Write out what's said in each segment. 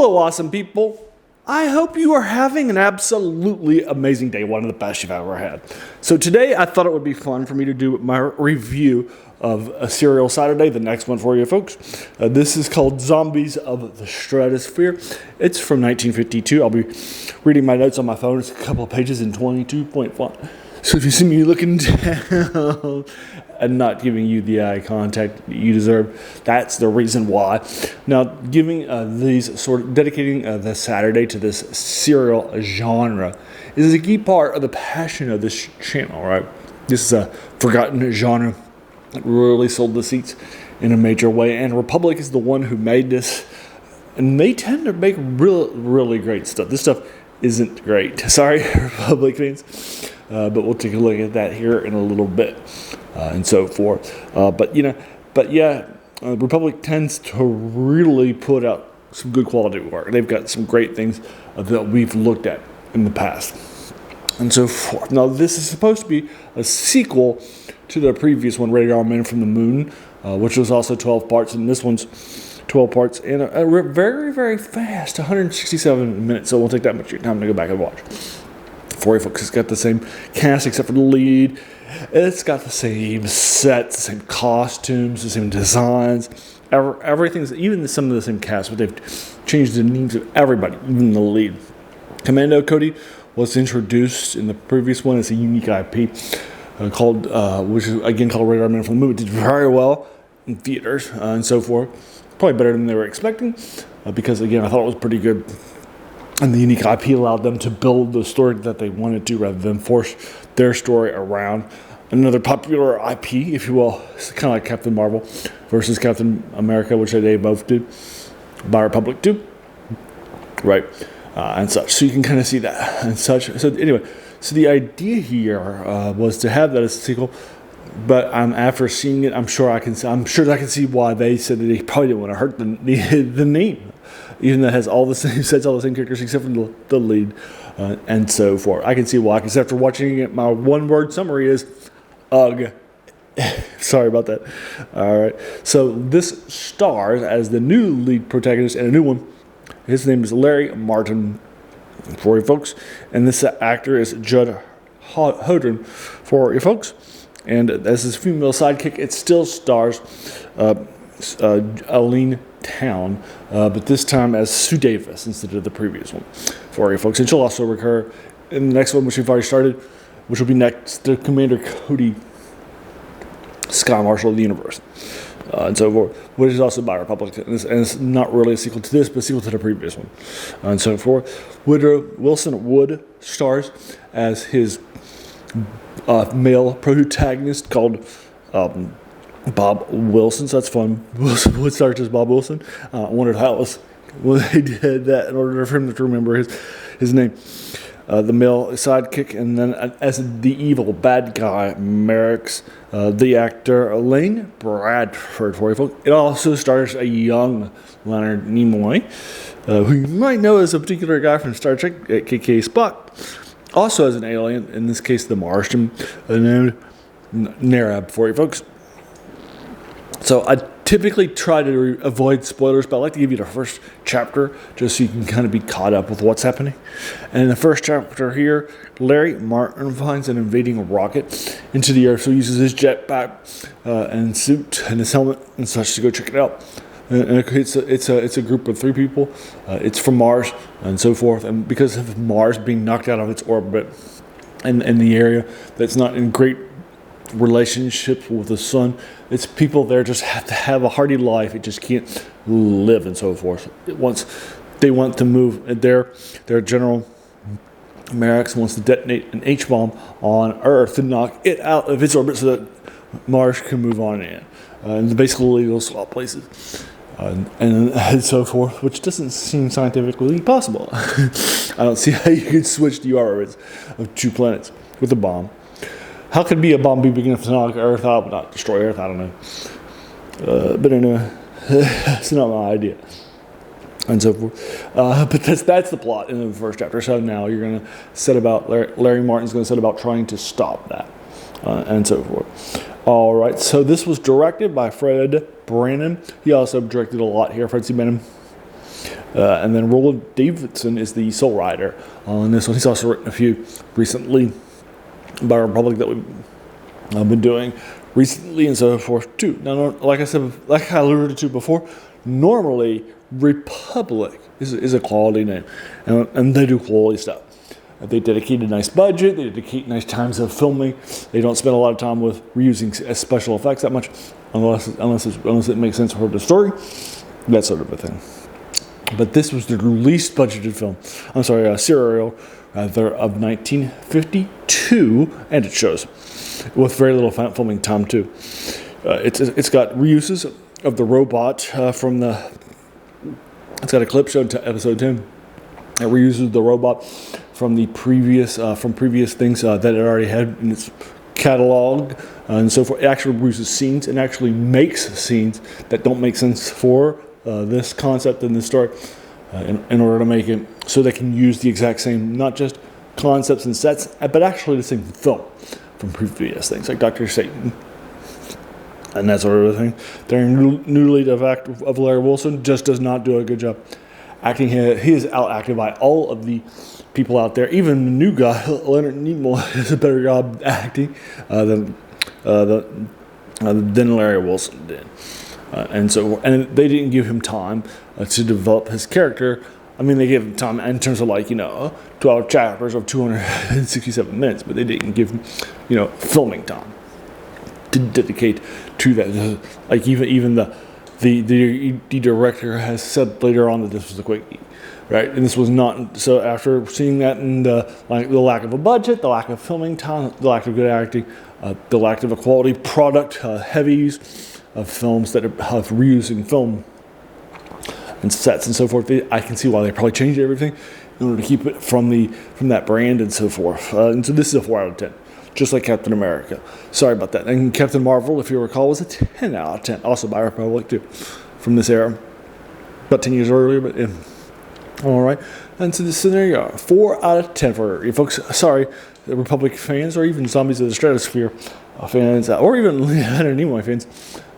Hello, awesome people. I hope you are having an absolutely amazing day, one of the best you've ever had. So today I thought it would be fun for me to do my review of a Serial Saturday, the next one for you folks. This is called Zombies of the Stratosphere. It's from 1952. I'll be reading my notes on my phone. It's a couple of pages in 22 point font. So if you see me looking down and not giving you the eye contact you deserve, that's the reason why. Now, dedicating the Saturday to this serial genre is a key part of the passion of this channel, right? This is a forgotten genre that really sold the seats in a major way, and Republic is the one who made this, and they tend to make really great stuff. This stuff isn't great. Sorry, Republic fans. But we'll take a look at that here in a little bit, and so forth. Republic tends to really put out some good quality work. They've got some great things that we've looked at in the past, and so forth. Now, this is supposed to be a sequel to the previous one, Radar Men from the Moon, which was also 12 parts, and this one's 12 parts and a very, very fast 167 minutes. So it won't take that much of your time to go back and watch. For you folks, it's got the same cast except for the lead. It's got the same sets, the same costumes, the same designs, everything's, even some of the same cast, but they've changed the names of everybody, even the lead. Commando Cody was introduced in the previous one as a unique IP which is again called Radar Men from the Moon. It did very well in theaters and so forth. Probably better than they were expecting because again I thought it was pretty good. And the unique IP allowed them to build the story that they wanted to rather than force their story around another popular IP, if you will. It's kind of like Captain Marvel versus Captain America, which they both did, by Republic too, right? And such. So you can kind of see that and such. So anyway, so the idea here was to have that as a sequel. But after seeing it, I'm sure I can see why they said that they probably didn't want to hurt the name. Even though it has all the same sets, all the same characters, except for the lead, and so forth. I can see why, because after watching it, my one-word summary is, ugh. Sorry about that. All right. So this stars as the new lead protagonist and a new one. His name is Larry Martin, for you folks. And this actor is Judd Hodren, for you folks. And as his female sidekick, it still stars Aline Town, but this time as Sue Davis instead of the previous one, for you folks. And she'll also recur in the next one, which we've already started, which will be next to Commander Cody, Sky Marshal of the Universe, and so forth, which is also by Republic. And it's not really a sequel to this, but a sequel to the previous one, and so forth. Wilson Wood stars as his male protagonist called Bob Wilson, so that's fun. Wood stars as Bob Wilson. I wondered how they did that in order for him to remember his name. The male sidekick, and then as the evil bad guy, Merrick's the actor Elaine Bradford, for you folks. It also stars a young Leonard Nimoy, who you might know as a particular guy from Star Trek, aka Spock. Also as an alien, in this case the Martian, named Narab, for you folks. So I typically try to avoid spoilers, but I like to give you the first chapter just so you can kind of be caught up with what's happening. And in the first chapter here, Larry Martin finds an invading rocket into the Earth, so he uses his jetpack and suit and his helmet and such to go check it out. And it's a group of 3 people. It's from Mars and so forth. And because of Mars being knocked out of its orbit and the area that's not in great relationships with the sun, it's people there just have to have a hardy life. It just can't live and so forth. Once they want to move, their General Merrick wants to detonate an H-bomb on Earth to knock it out of its orbit so that Mars can move on in. And basically they'll swap places. And so forth, which doesn't seem scientifically possible. I don't see how you could switch the orbits of 2 planets with a bomb. How could be a bomb be big enough to knock Earth out, but not destroy Earth? I don't know. But anyway, it's not my idea. And so forth. But that's the plot in the first chapter. So now you're going to set about, Larry Martin's going to set about trying to stop that. And so forth. All right, so this was directed by Fred Brannon. He also directed a lot here, Fred C. Brannon. And then Roland Davidson is the sole writer on this one. He's also written a few recently by Republic that we've been doing recently and so forth too. Now, like I said, like I alluded to before, normally Republic is a quality name, and they do quality stuff. They dedicate a nice budget. They dedicate nice times of filming. They don't spend a lot of time with reusing special effects that much, unless it makes sense for the story, that sort of a thing. But this was the least budgeted film. I'm sorry, serial of 1952, and it shows with very little filming time too. It's got reuses of the robot from the. It's got a clip showed to episode 10. It reuses the robot from the previous things that it already had in its catalog and so forth. It actually reuses scenes and actually makes scenes that don't make sense for this concept in this story in order to make it so they can use the exact same, not just concepts and sets, but actually the same film from previous things like Dr. Satan and that sort of thing. Their new lead of Larry Wilson just does not do a good job acting. He is out-acted by all of the people out there. Even the new guy, Leonard Nimoy, does a better job acting than Larry Wilson did. And they didn't give him time to develop his character. I mean, they gave him time in terms of 12 chapters of 267 minutes, but they didn't give him, filming time to dedicate to that. Like even the director has said later on that this was a quickie, right? And this was not. So after seeing that and the lack of a budget, the lack of filming time, the lack of good acting, the lack of a quality product, heavy use of films that have reusing film and sets and so forth, I can see why they probably changed everything in order to keep it from that brand and so forth. And so this is a 4 out of 10, just like Captain America. Sorry about that. And Captain Marvel, if you recall, was a 10 out of 10, also by Republic too, from this era, about 10 years earlier. But yeah. All right, and so there you are, 4 out of 10 for you folks. Sorry, the Republic fans, or even Zombies of the Stratosphere fans, or even Leonard Nimoy fans,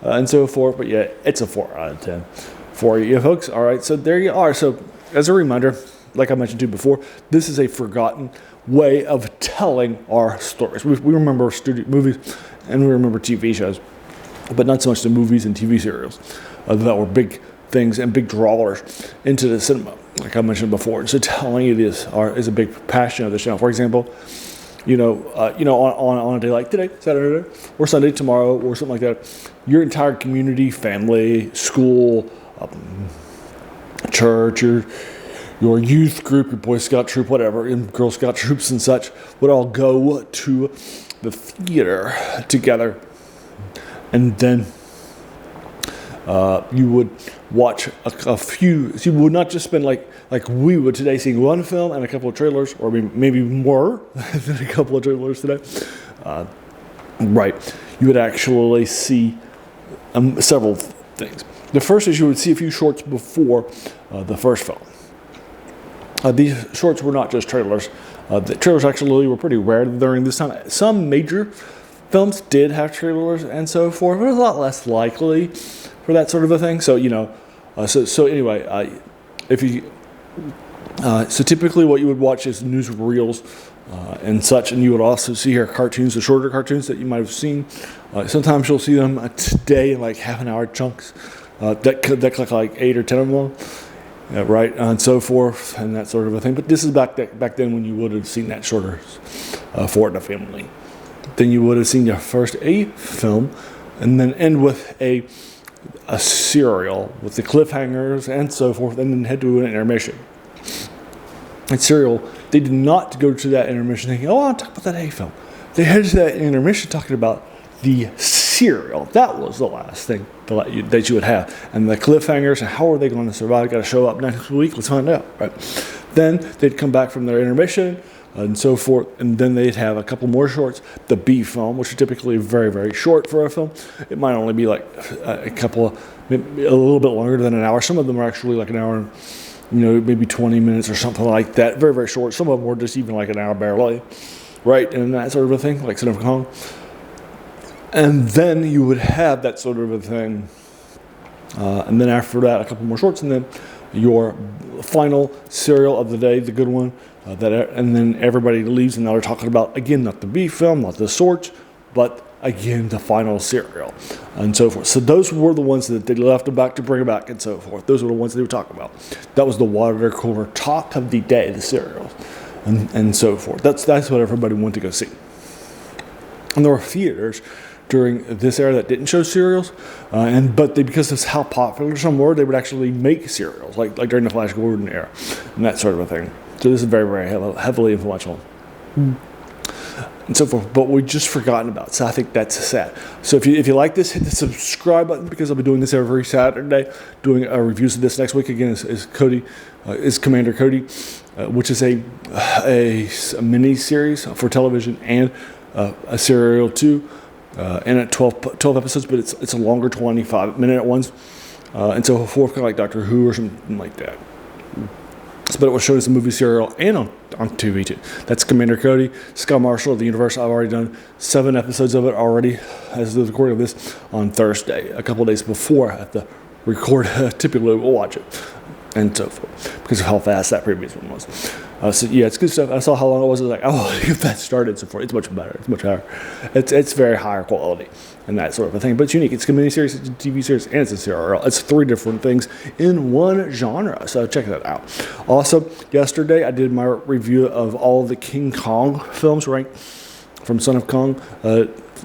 and so forth. But yeah, it's a 4 out of 10 for you folks. All right, so there you are. So as a reminder, like I mentioned to you before, this is a forgotten way of telling our stories. We remember movies and we remember TV shows, but not so much the movies and TV serials that were big things and big drawers into the cinema, like I mentioned before. And so telling it is a big passion of the channel. For example, on a day like today, Saturday, or Sunday, tomorrow, or something like that, your entire community, family, school, church, your youth group, your Boy Scout troop, whatever, and Girl Scout troops and such would all go to the theater together, and then you would watch a few. So you would not just spend like we would today, seeing one film and a couple of trailers, or maybe more than a couple of trailers today. Right, you would actually see several things. The first is you would see a few shorts before the first film. These shorts were not just trailers. The trailers actually were pretty rare during this time. Some major films did have trailers and so forth, but it was a lot less likely for that sort of a thing. So so anyway, so typically what you would watch is newsreels and such, and you would also see here cartoons, the shorter cartoons that you might have seen. Sometimes you'll see them today in like half-an-hour chunks that click like 8 or 10 of them. Right, and so forth, and that sort of a thing. But this is back then when you would have seen that shorter for the family. Then you would have seen your first A film, and then end with a serial with the cliffhangers and so forth, and then head to an intermission. And serial, they did not go to that intermission thinking, "Oh, I want to talk about that A film." They headed to that intermission talking about the serial. That was the last thing that you would have. And the cliffhangers, and how are they going to survive? Got to show up next week. Let's find out. Right. Then they'd come back from their intermission and so forth, and then they'd have a couple more shorts. The B film, which is typically very, very short for a film. It might only be like a little bit longer than an hour. Some of them are actually like an hour, maybe 20 minutes or something like that. Very, very short. Some of them were just even like an hour barely. Right, and that sort of a thing, like Son of Kong. And then you would have that sort of a thing. And then after that, a couple more shorts, and then your final serial of the day, the good one, and then everybody leaves, and now they're talking about, again, not the B film, not the sorts, but again, the final serial, and so forth. So those were the ones that they left them back to bring it back, and so forth. Those were the ones they were talking about. That was the water cooler talk of the day, the serials, and so forth. That's what everybody wanted to go see. And there were theaters during this era that didn't show serials, but because of how popular some were, they would actually make serials, like during the Flash Gordon era, and that sort of a thing. So this is very, very heavily influential. And so forth, but we've just forgotten about it. So I think that's sad. So if you like this, hit the subscribe button, because I'll be doing this every Saturday, doing reviews of this. Next week again is Commander Cody, which is a mini series for television and a serial too, and at 12 episodes, but it's a longer 25-minute ones, and so forth, kind of like Doctor Who or something like that. But it was shown as a movie serial and on TV too. That's Commander Cody, Scott Marshall of the Universe. I've already done 7 episodes of it already, as the recording of this on Thursday, a couple of days before I have to record. Typically, we'll watch it, and so forth, because of how fast that previous one was. So yeah, it's good stuff. I saw how long it was. I was like, oh, if that started, so forth. It's much better. It's much higher. It's very higher quality and that sort of a thing. But it's unique. It's a miniseries, it's a TV series, and it's a serial. It's 3 different things in one genre. So check that out. Also, yesterday I did my review of all of the King Kong films, right, from Son of Kong,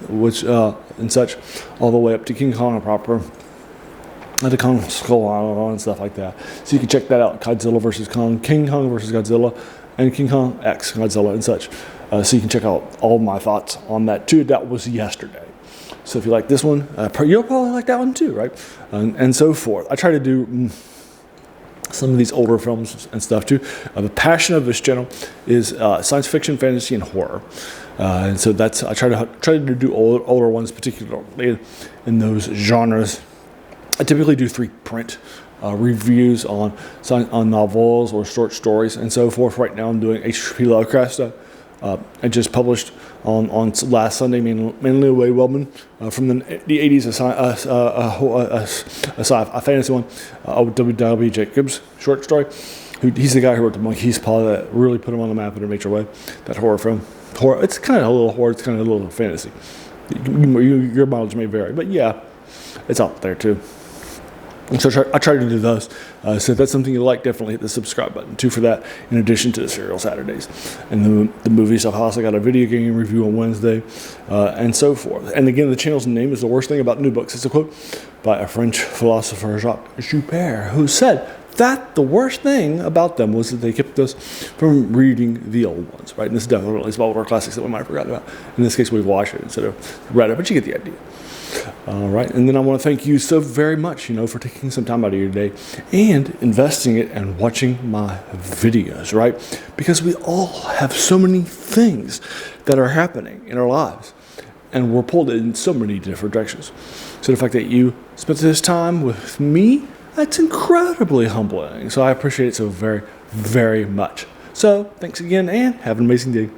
which and such, all the way up to King Kong proper. The Kong Skull and stuff like that. So you can check that out. Godzilla versus Kong, King Kong versus Godzilla, and King Kong X Godzilla and such. So you can check out all my thoughts on that too. That was yesterday. So if you like this one, you'll probably like that one too, right? And so forth. I try to do some of these older films and stuff too. The passion of this channel is science fiction, fantasy, and horror. And so I try to do older ones, particularly in those genres. I typically do 3-print reviews on novels or short stories and so forth. Right now I'm doing H.P. Lovecraft stuff. I just published on last Sunday, mainly Way Wellman from the 80s, a fantasy one, W.W. Jacobs short story. He's the guy who wrote The Monkey's Paw that really put him on the map in a major way. That horror film. It's kind of a little horror, it's kind of a little fantasy. Your mileage may vary, but yeah, it's out there too. And so I try to do those. So if that's something you like, definitely hit the subscribe button too for that, in addition to the serial Saturdays. And the movies, I've also got a video game review on Wednesday, and so forth. And again, the channel's name is The Worst Thing About New Books. It's a quote by a French philosopher, Jacques Joubert, who said that the worst thing about them was that they kept us from reading the old ones, right? And this is definitely some older classics that we might have forgotten about. In this case, we've watched it instead of read it, but you get the idea. All right, and then I want to thank you so very much, for taking some time out of your day and investing it and watching my videos, right? Because we all have so many things that are happening in our lives, and we're pulled in so many different directions. So the fact that you spent this time with me, that's incredibly humbling. So I appreciate it so very, very much. So thanks again, and have an amazing day.